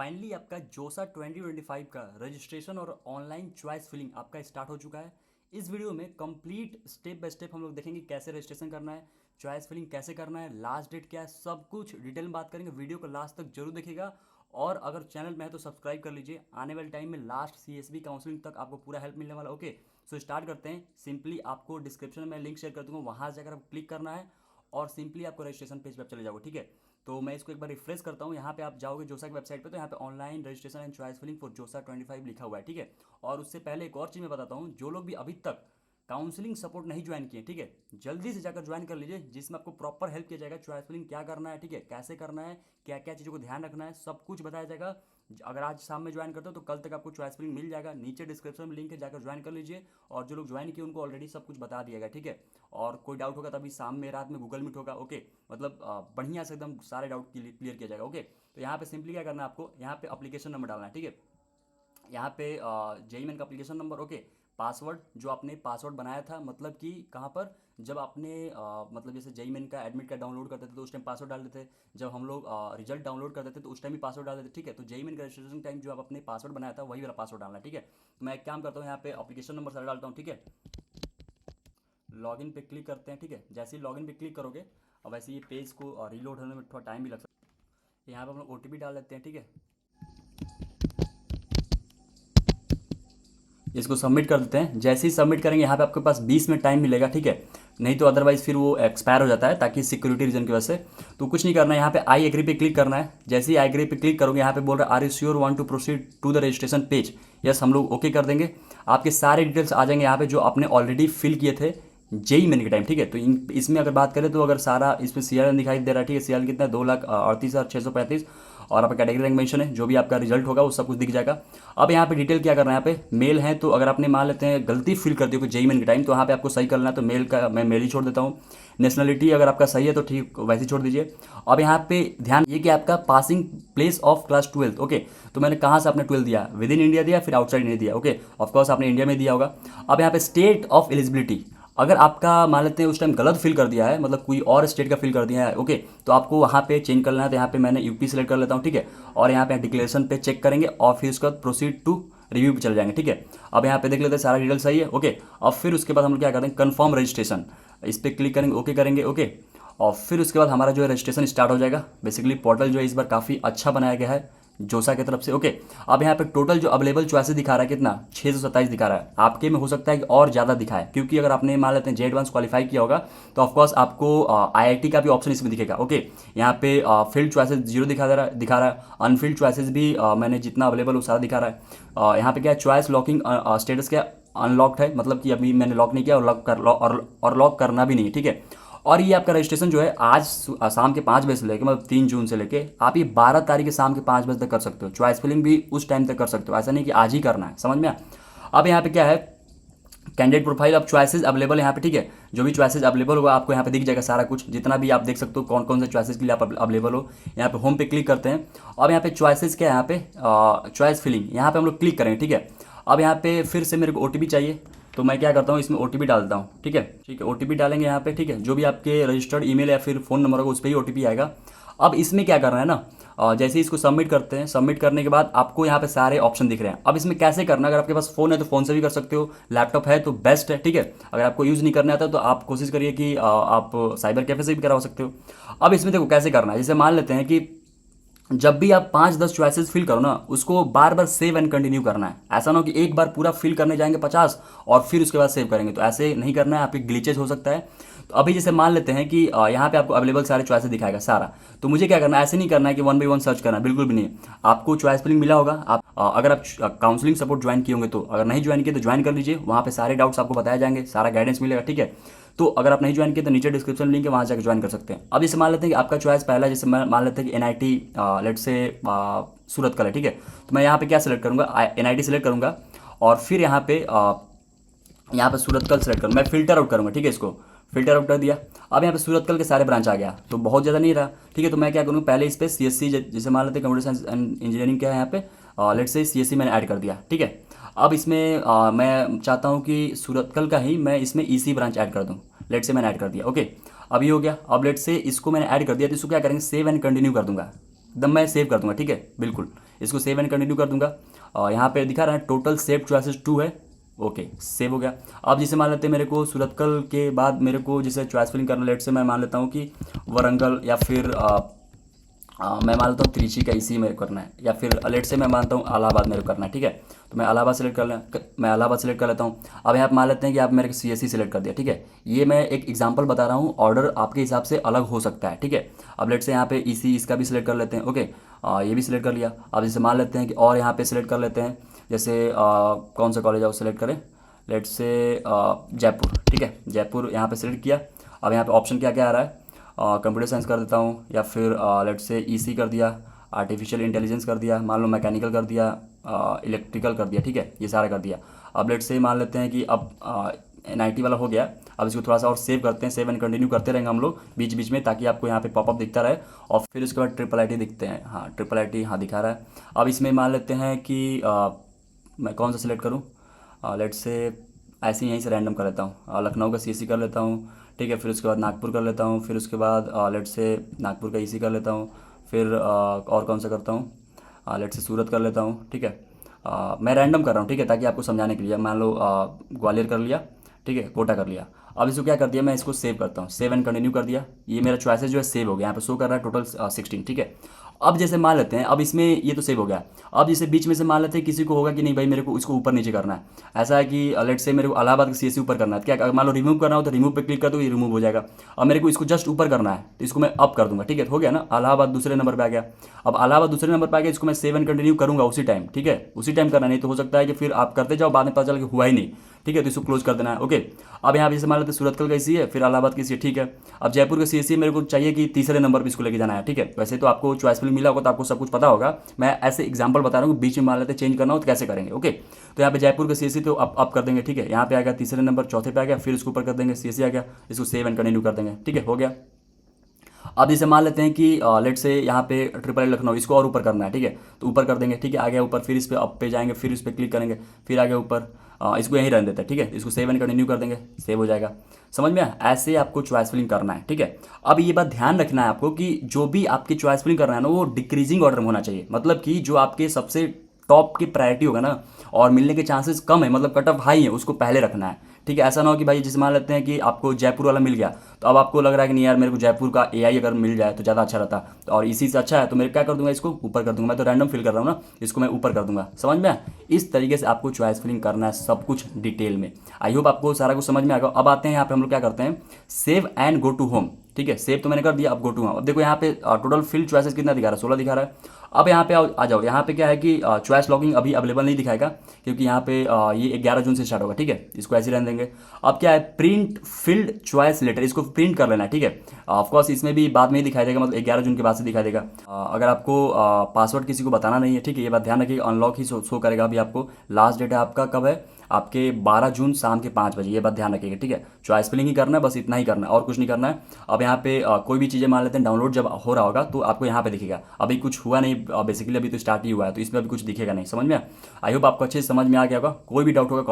Finally आपका जोसा 2025 का रजिस्ट्रेशन और ऑनलाइन चॉइस फिलिंग आपका स्टार्ट हो चुका है। इस वीडियो में कंप्लीट स्टेप बाय स्टेप हम लोग देखेंगे कैसे रजिस्ट्रेशन करना है, चॉइस फिलिंग कैसे करना है, लास्ट डेट क्या है, सब कुछ डिटेल में बात करेंगे। वीडियो को लास्ट तक जरूर देखिएगा और अगर चैनल में है तो सब्सक्राइब कर लीजिए। आने वाले टाइम में लास्ट सीएसबी काउंसलिंग तक आपको पूरा हेल्प मिलने वाला। ओके, सो स्टार्ट करते हैं। सिंपली आपको डिस्क्रिप्शन में लिंक शेयर कर दूंगा, वहाँ जाकर आपको क्लिक करना है और सिंपली आपको रजिस्ट्रेशन पेज पर चले जाओगे। ठीक है, तो मैं इसको एक बार रिफ्रेश करता हूँ। यहाँ पे आप जाओगे जोसा की वेबसाइट पे, तो यहाँ पे online registration and choice filling for JoSAA 25 लिखा हुआ है। ठीक है, और उससे पहले एक और चीज़ मैं बताता हूँ, जो लोग भी अभी तक काउंसलिंग सपोर्ट नहीं ज्वाइन किए, ठीक है, जल्दी से जाकर ज्वाइन कर लीजिए, जिसमें आपको प्रॉपर हेल्प किया जाएगा। चॉइस फिलिंग क्या करना है, ठीक है, कैसे करना है, क्या क्या चीज़ों को ध्यान रखना है, सब कुछ बताया जाएगा। अगर आज शाम में ज्वाइन करते हो तो कल तक आपको चॉइस फिलिंग मिल जाएगा। नीचे डिस्क्रिप्शन में लिंक है, जाकर ज्वाइन कर लीजिए। और जो लोग ज्वाइन किए उनको ऑलरेडी सब कुछ बता दिया गया। ठीक है, और कोई डाउट होगा तभी शाम में रात में गूगल मीट होगा। ओके, मतलब बढ़िया से एकदम सारे डाउट क्लियर किया जाएगा। ओके, तो यहाँ पे सिंपली क्या करना है, आपको यहाँ पे अप्लीकेशन नंबर डालना है। ठीक है, यहाँ पे जेई मेन का अप्लीकेशन नंबर। ओके, पासवर्ड जो आपने पासवर्ड बनाया था, मतलब कि कहाँ पर, जब आपने मतलब जैसे जेई मेन का एडमिट कार्ड डाउनलोड करते थे तो उस टाइम पासवर्ड डाल देते थे। जब हम लोग रिजल्ट डाउनलोड करते थे तो उस टाइम भी पासवर्ड डाल देते थे। ठीक है, तो जेई मेन का रजिस्ट्रेशन टाइम जो आप अपने पासवर्ड बनाया था वही वाला पासवर्ड डालना है। ठीक है, तो मैं एक काम करता हूँ, यहाँ पे अप्लीकेशन नंबर सारा डालता हूँ। ठीक है, लॉगिन पे क्लिक करते हैं। ठीक है, जैसे ही लॉगिन पे क्लिक करोगे, अब वैसे ये पेज को रीलोड होने में थोड़ा टाइम भी लग सकता है। यहाँ पे हम लोग ओटीपी डाल देते हैं। ठीक है, इसको सबमिट कर देते हैं। जैसे ही सबमिट करेंगे यहाँ पे आपके पास 20 मिनट टाइम मिलेगा। ठीक है, नहीं तो अदरवाइज फिर वो एक्सपायर हो जाता है, ताकि सिक्योरिटी रीजन की वजह से। तो कुछ नहीं करना है, यहाँ पे आई एग्री पे क्लिक करना है। जैसे ही आई एग्री पे क्लिक करोगे, यहाँ पे बोल रहा है are you sure want to proceed to the registration page. Yes, हम लोग ओके कर देंगे। आपके सारे डिटेल्स आ जाएंगे यहाँ पे जो आपने ऑलरेडी फिल किए थे जेई मेन के टाइम। ठीक है, तो इसमें अगर बात करें तो अगर सारा इसमें सीआरएन दिखाई दे रहा है। ठीक है, सीआरएन कितना है, 2,38,635। और आपका कैटेगरी रैंक मेंशन है, जो भी आपका रिजल्ट होगा वो सब कुछ दिख जाएगा। अब यहाँ पे डिटेल क्या करना है, यहाँ पे मेल है, तो अगर आपने मान लेते हैं गलती फिल कर दी हो जेई मेन के टाइम, तो यहाँ पे आपको सही करना है। तो मेल का मैं मेल ही छोड़ देता हूँ। नेशनलिटी अगर आपका सही है तो ठीक वैसे ही छोड़ दीजिए। अब यहाँ पे ध्यान ये कि आपका passing place of class 12। Okay, तो मैंने कहाँ से आपने 12 दिया, विद इन इंडिया दिया फिर आउटसाइड इंडिया दिया। ओके, ऑफकोर्स आपने इंडिया में दिया होगा। अब यहाँ पे स्टेट ऑफ एलिजिबिलिटी, अगर आपका मान लेते हैं उस टाइम गलत फिल कर दिया है, मतलब कोई और स्टेट का फिल कर दिया है, ओके, तो आपको वहाँ पे चेंज करना है। तो यहाँ पे मैंने यूपी सेलेक्ट कर लेता हूँ। ठीक है, और यहाँ पे डिक्लेरेशन पे चेक करेंगे और फिर उसके बाद प्रोसीड टू रिव्यू पे चले जाएंगे। ठीक है, अब यहाँ पे देख लेते हैं सारा डिटेल सही है। ओके, अब फिर उसके बाद हम लोग क्या करते हैं, कन्फर्म रजिस्ट्रेशन, इस पर क्लिक करेंगे, ओके करेंगे। ओके, और फिर उसके बाद हमारा जो है रजिस्ट्रेशन स्टार्ट हो जाएगा। बेसिकली पोर्टल जो है इस बार काफ़ी अच्छा बनाया गया है जोसा की तरफ से। ओके, अब यहाँ पे टोटल जो अवेलेबल चॉइसेस दिखा रहा है कितना, 627 दिखा रहा है। आपके में हो सकता है कि और ज़्यादा दिखाए, क्योंकि अगर आपने मान लेते हैं जे एडवांस क्वालिफाई किया होगा तो ऑफकोर्स आपको आईआईटी का भी ऑप्शन इसमें दिखेगा। ओके, यहाँ पे फील्ड चॉइसेस 0 दिखा रहा है। अनफील्ड चॉइसेस भी मैंने जितना अवेलेबल वो सारा दिखा रहा है। यहाँ पे क्या है, चॉइस लॉकिंग स्टेटस क्या अनलॉक्ड है, मतलब कि अभी मैंने लॉक नहीं किया और लॉक करना भी नहीं है। ठीक है, और ये आपका रजिस्ट्रेशन जो है आज शाम के 5 बजे से लेकर, मतलब 3 जून से लेके आप ये 12 तारीख के शाम के 5 बजे तक कर सकते हो। चॉइस फिलिंग भी उस टाइम तक कर सकते हो, ऐसा नहीं कि आज ही करना है। समझ में अब यहाँ पे क्या है, कैंडिडेट प्रोफाइल, अब चॉइसेस अवेलेबल है यहाँ पे। ठीक है, जो भी चॉइसेस अवेलेबल होगा आपको यहाँ पे दिख जाएगा सारा कुछ, जितना भी आप देख सकते हो कौन कौन से चॉइसेस के लिए आप अवेलेबल हो। यहाँ पे होम पे क्लिक करते हैं। अब यहाँ पे चॉइसेस क्या है, यहाँ पे चॉइस फिलिंग, यहाँ पे हम लोग क्लिक करेंगे। ठीक है, अब यहाँ पे फिर से मेरे को ओटीपी चाहिए, तो मैं क्या करता हूँ, इसमें ओटीपी डालता हूँ। ठीक है, ओटीपी डालेंगे यहाँ पे। ठीक है, जो भी आपके रजिस्टर्ड ईमेल या फिर फ़ोन नंबर होगा उस पर ही ओटीपी आएगा। अब इसमें क्या करना है ना, जैसे ही इसको सबमिट करते हैं, सबमिट करने के बाद आपको यहाँ पे सारे ऑप्शन दिख रहे हैं। अब इसमें कैसे करना, अगर आपके पास फ़ोन है तो फ़ोन से भी कर सकते हो, लैपटॉप है तो बेस्ट है। ठीक है, अगर आपको यूज़ नहीं करना आता तो आप कोशिश करिए कि आप साइबर कैफे से भी करवा सकते हो। अब इसमें देखो कैसे करना है, जैसे मान लेते हैं कि जब भी आप 5-10 चॉइसेस फिल करो ना, उसको बार बार सेव एंड कंटिन्यू करना है। ऐसा ना हो कि एक बार पूरा फिल करने जाएंगे 50 और फिर उसके बाद सेव करेंगे, तो ऐसे नहीं करना है, आपके ग्लिचेस हो सकता है। तो अभी जैसे मान लेते हैं कि यहाँ पे आपको अवेलेबल सारे चॉइसेस दिखाएगा सारा, तो मुझे क्या करना है, ऐसे नहीं करना है कि 1 बाई 1 सर्च करना है, बिल्कुल भी नहीं। आपको चॉइस फिलिंग मिला होगा, आप अगर आप काउंसलिंग सपोर्ट ज्वाइन किए होंगे तो, अगर नहीं ज्वाइन किए तो ज्वाइन कर लीजिए, वहाँ पे सारे डाउट्स आपको बताए जाएंगे, सारा गाइडेंस मिलेगा। ठीक है, तो अगर आप नहीं ज्वाइन किए तो नीचे डिस्क्रिप्शन लिंक है, वहाँ जाकर ज्वाइन कर सकते हैं। अब जैसे मान लेते हैं कि आपका चॉइस पहला, जैसे मान लेते हैं कि एनआईटी लेट से सूरत का है। ठीक है, तो मैं यहाँ पे क्या सिलेक्ट करूँगा, एनआईटी सिलेक्ट करूँगा और फिर यहाँ पे सूरत कल सेलेक्ट करूँ, मैं फिल्टर आउट करूँगा। ठीक है, इसको फिल्टर आउट कर दिया। अब यहाँ पे सूरत कल के सारे ब्रांच आ गया, तो बहुत ज़्यादा नहीं रहा। ठीक है, तो मैं क्या करूँगा, पहले इस पर सीएससी, जैसे मान लेते हैं कंप्यूटर साइंस एंड इंजीनियरिंग क्या है यहाँ पे, लेट से सीएससी मैंने ऐड कर दिया। ठीक है, अब इसमें मैं चाहता हूँ कि सूरत कल का ही मैं इसमें ईसी ब्रांच ऐड कर दूँ। लेट से मैंने ऐड कर दिया। ओके, अब ये हो गया। अब लेट से इसको मैंने ऐड कर दिया, तो इसको क्या करेंगे, सेव एंड कंटिन्यू कर दूंगा, एकदम मैं सेव कर दूंगा। ठीक है, बिल्कुल इसको सेव एंड कंटिन्यू कर दूंगा। यहाँ पे दिखा रहा है टोटल सेव चॉइसेस 2 है। ओके, सेव हो गया। अब जैसे मान लेते हैं मेरे को सूरतकल के बाद मेरे को जैसे चॉइस फिलिंग करना, लेट से मैं मान लेता हूँ कि वरंगल या फिर मैं मान लेता हूँ त्रिची का इसी मेरे को करना है, या फिर लेट से मैं मानता हूँ इलाहाबाद मेरे को करना है। ठीक है, तो मैं इलाहाबाद सेलेक्ट मैं इलाहाबाद सेलेक्ट कर लेता हूँ। अब यहाँ पे मान लेते हैं कि आप मेरे को CSE सेलेक्ट कर दिया। ठीक है, ये मैं एक एग्जांपल बता रहा हूँ, ऑर्डर आपके हिसाब से अलग हो सकता है। ठीक है, अब लेट से यहाँ पे EC इसका भी सिलेक्ट कर लेते हैं। ओके, ये भी सिलेक्ट कर लिया। अब जैसे मान लेते हैं कि और यहाँ पे सिलेक्ट कर लेते हैं, जैसे कौन सा कॉलेज है वो सिलेक्ट करें, लेट से जयपुर। ठीक है, जयपुर यहाँ पे सिलेक्ट किया। अब यहाँ पे ऑप्शन क्या क्या आ रहा है, कंप्यूटर साइंस कर देता हूँ, या फिर लेट से EC कर दिया, आर्टिफिशियल इंटेलिजेंस कर दिया, मान लो मैकेनिकल कर दिया, इलेक्ट्रिकल कर दिया। ठीक है, ये सारा कर दिया। अब लेट से मान लेते हैं कि अब NIT वाला हो गया। अब इसको थोड़ा सा और सेव करते हैं, सेव एंड कंटिन्यू करते रहेंगे हम लोग बीच बीच में, ताकि आपको यहाँ पे पॉपअप दिखता रहे। और फिर उसके बाद IIIT दिखते हैं, हाँ IIIT हाँ दिखा रहा है। अब इसमें मान लेते हैं कि मैं कौन सा सिलेक्ट करूँ, लेट से ऐसे ही यहीं से रैंडम कर लेता हूँ, लखनऊ का CSE कर लेता हूँ। ठीक है, फिर उसके बाद नागपुर कर लेता हूँ, फिर उसके बाद लेट से नागपुर का EC कर लेता हूँ, फिर और कौन सा करता हूँ, लेट से सूरत कर लेता हूँ। ठीक है, मैं रैंडम कर रहा हूँ। ठीक है, ताकि आपको समझाने के लिए। मान लो ग्वालियर कर लिया, ठीक है, कोटा कर लिया। अब इसको क्या कर दिया, मैं इसको सेव करता हूँ, सेव एंड कंटिन्यू कर दिया। ये मेरा चॉइसेस जो है सेव हो गया, यहाँ पे शो कर रहा है टोटल 16। ठीक है, अब जैसे मान लेते हैं, अब इसमें ये तो सेव हो गया। अब जैसे बीच में से मान लेते हैं किसी को होगा कि नहीं भाई मेरे को इसको ऊपर नीचे करना है, ऐसा है कि लेट से मेरे को इलाहाबाद का CSE ऊपर करना है, तो क्या मान लो रिमूव करना हो तो रिमूव पे क्लिक कर दो, ये रिमूव हो जाएगा। अब मेरे को इसको जस्ट ऊपर करना है तो इसको मैं अप कर दूंगा। ठीक है, हो गया ना, इलाहाबाद दूसरे नंबर पे आ गया। अब इलाहाबाद दूसरे नंबर पे आ गया, इसको मैं सेव एंड कंटिन्यू करूंगा उसी टाइम। ठीक है, उसी टाइम करना, नहीं तो हो सकता है कि फिर आप करते जाओ बाद में पता चला कि हुआ ही नहीं। ठीक है, तो इसको क्लोज कर देना है। ओके, अब यहाँ पे जैसे मान लेते हैं सूरतकल का CSE है, फिर इलाहाबाद की CSE। ठीक है, अब जयपुर का CSE मेरे को चाहिए कि तीसरे नंबर पे इसको लेके जाना है। ठीक है, वैसे तो आपको चॉइस फिल मिला होगा तो आपको सब कुछ पता होगा, मैं ऐसे एग्जांपल बता रहा हूँ, बीच में मान लेते चेंज करना हो तो कैसे करेंगे। ओके, तो यहाँ पे जयपुर का CSE तो अप कर देंगे। ठीक है, यहाँ पे आ गया तीसरे नंबर, चौथे पे आ गया, फिर इसको ऊपर कर देंगे, CSE आ गया, इसको सेव एंड कंटिन्यू कर देंगे। ठीक है, हो गया। अब जैसे मान लेते हैं कि लेट से यहाँ पे IIIT लखनऊ इसको और ऊपर करना है। ठीक है, तो ऊपर कर देंगे। ठीक है, आ गया ऊपर, फिर इस पे अप पे जाएंगे, फिर इस पे क्लिक करेंगे, फिर आ गया ऊपर। इसको यहीं रहने देते हैं। ठीक है, इसको सेव एंड कंटिन्यू कर देंगे, सेव हो जाएगा। समझ में आया? ऐसे आपको चॉइस फिलिंग करना है। ठीक है, अब ये बात ध्यान रखना है आपको कि जो भी आपकी चॉइस फिलिंग करना है ना, वो डिक्रीजिंग ऑर्डर में होना चाहिए। मतलब कि जो आपके सबसे टॉप की प्रायोरिटी होगा ना, और मिलने के चांसेस कम है, मतलब कट ऑफ हाई है, उसको पहले रखना है। ठीक है, ऐसा ना हो कि भाई जैसे मान लेते हैं कि आपको जयपुर वाला मिल गया, तो अब आपको लग रहा है कि नहीं यार मेरे को जयपुर का AI अगर मिल जाए तो ज़्यादा अच्छा रहता, और इसी से अच्छा है तो मेरे क्या कर दूंगा, इसको ऊपर कर दूंगा। मैं तो रैंडम फिल कर रहा हूँ ना, इसको मैं ऊपर कर दूंगा। समझ में आया? इस तरीके से आपको चॉइस फिलिंग करना है, सब कुछ डिटेल में। आई होप आपको सारा कुछ समझ में आएगा। अब आते हैं यहाँ पे हम लोग क्या करते हैं, save and go to home. ठीक है, सेव तो मैंने कर दिया, अब गो टू होम। अब देखो यहाँ पे टोटल फिल चॉइसेस कितना दिखा रहा है, 16 दिखा रहा है। अब यहाँ पे आ जाओ, यहाँ पे क्या है कि चॉइस लॉगिंग अभी अवेलेबल नहीं दिखाएगा, क्योंकि यहाँ पे ये 11 जून से स्टार्ट होगा। ठीक है, इसको ऐसे रहने देंगे। अब क्या है, प्रिंट फील्ड चॉइस लेटर, इसको प्रिंट कर लेना है। ठीक है, ऑफकोर्स इसमें भी बाद में ही दिखाई देगा, मतलब 11 जून के बाद से दिखाई देगा। अगर आपको पासवर्ड किसी को बताना नहीं है, ठीक है, ये बात ध्यान रखिए, अनलॉक ही शो करेगा। अभी आपको लास्ट डेट है आपका कब है, आपके 12 जून शाम के 5 बजे, ये बात ध्यान रखिएगा। ठीक है, चॉइस फिलिंग ही करना है, बस इतना ही करना है और कुछ नहीं करना है। अब यहाँ पे कोई भी चीज़ें मान लेते हैं, डाउनलोड जब हो रहा होगा तो आपको यहाँ पे दिखेगा। अभी कुछ हुआ नहीं, बेसिकली अभी तो स्टार्ट ही हुआ है, तो इसमें अभी कुछ दिखेगा नहीं। समझ में? आई होप आपको अच्छे से समझ में आ गया होगा। कोई भी डाउट होगा